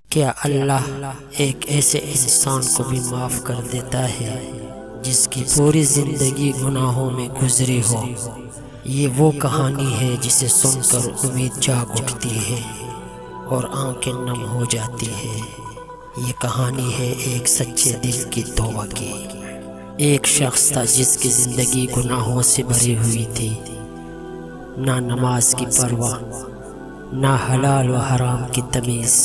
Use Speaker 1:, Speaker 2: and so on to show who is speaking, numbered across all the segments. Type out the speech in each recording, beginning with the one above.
Speaker 1: کیا اللہ ایک ایسے انسان کو بھی معاف کر دیتا ہے جس کی پوری زندگی گناہوں میں گزری ہو؟ یہ وہ کہانی ہے جسے سن کر امید جاگ اٹھتی ہے اور آنکھیں نم ہو جاتی ہے۔ یہ کہانی ہے ایک سچے دل کی توبہ کی۔ ایک شخص تھا جس کی زندگی گناہوں سے بھری ہوئی تھی، نہ نماز کی پرواہ، نہ حلال و حرام کی تمیز۔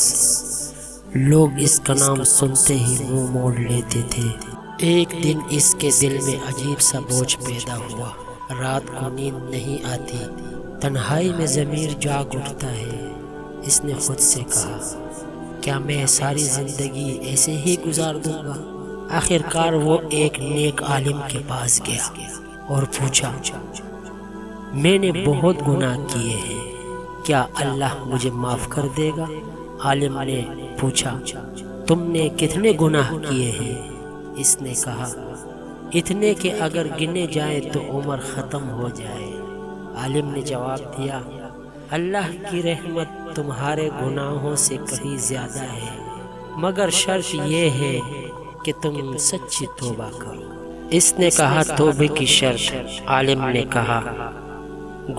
Speaker 1: لوگ اس کا نام سنتے ہی منہ موڑ لیتے تھے۔ ایک دن اس کے دل میں عجیب سا بوجھ پیدا ہوا۔ رات کو نیند نہیں آتی، تنہائی میں ضمیر جاگ اٹھتا ہے۔ اس نے خود سے کہا، کیا میں ساری زندگی ایسے ہی گزار دوں گا؟ آخر کار وہ ایک نیک عالم کے پاس گیا اور پوچھا، میں نے بہت گناہ کیے ہیں، کیا اللہ مجھے معاف کر دے گا؟ عالم نے پوچھا، تم نے کتنے گناہ کیے ہیں؟ اس نے کہا، اتنے کہ اگر گنے جائیں تو عمر ختم ہو جائے۔ عالم نے جواب دیا، اللہ کی رحمت تمہارے گناہوں سے کہیں زیادہ ہے، مگر شرط یہ ہے کہ تم سچی توبہ کرو۔ اس نے کہا، توبے کی شرط؟ عالم نے کہا،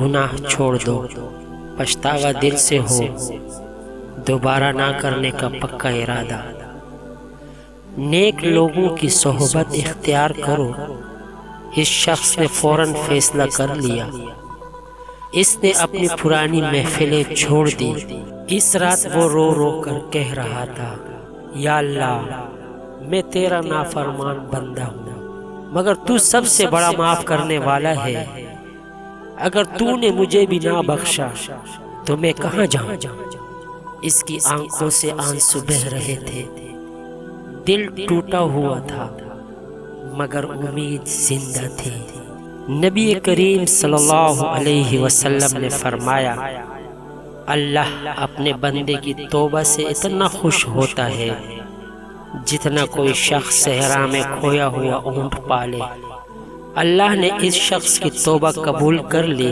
Speaker 1: گناہ چھوڑ دو، پچھتاوا دل سے ہو، دوبارہ نہ کرنے کا پکا ارادہ، نیک لوگوں کی صحبت اختیار کرو۔ اس شخص نے فوراً فیصلہ کر لیا۔ اس نے اپنی پرانی محفلیں چھوڑ دی۔ اس رات وہ رو رو کر کہہ رہا تھا، یا اللہ، میں تیرا نافرمان بندہ ہوں، مگر تو سب سے بڑا معاف کرنے والا ہے۔ اگر تو نے مجھے بھی نہ بخشا تو میں کہاں جاؤں؟ اس کی آنکھوں سے آنسو بہہ رہے تھے، دل ٹوٹا ہوا تھا، مگر امید زندہ تھی۔ نبی کریم صلی اللہ علیہ وسلم نے فرمایا، اللہ اپنے بندے کی توبہ سے اتنا خوش ہوتا ہے جتنا کوئی شخص صحرا میں کھویا ہوا اونٹ پالے۔ اللہ نے اس شخص کی توبہ قبول کر لی،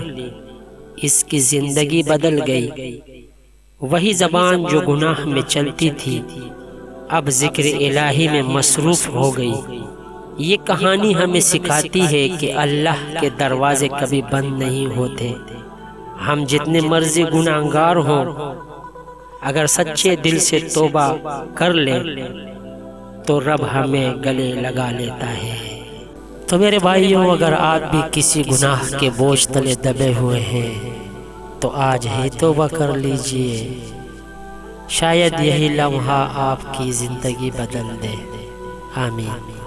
Speaker 1: اس کی زندگی بدل گئی۔ وہی زبان جو گناہ میں چلتی تھی اب ذکر الہی میں مصروف ہو گئی۔ یہ کہانی ہمیں سکھاتی ہے کہ اللہ کے دروازے کبھی بند نہیں ہوتے۔ ہم جتنے مرضی گناہگار ہوں، اگر سچے دل سے توبہ کر لیں تو رب ہمیں گلے لگا لیتا ہے۔ تو میرے بھائیوں، اگر آپ بھی کسی گناہ کے بوجھ تلے دبے ہوئے ہیں تو آج ہی توبہ کر لیجئے، شاید یہی لمحہ آپ کی زندگی بدل دے۔ آمین۔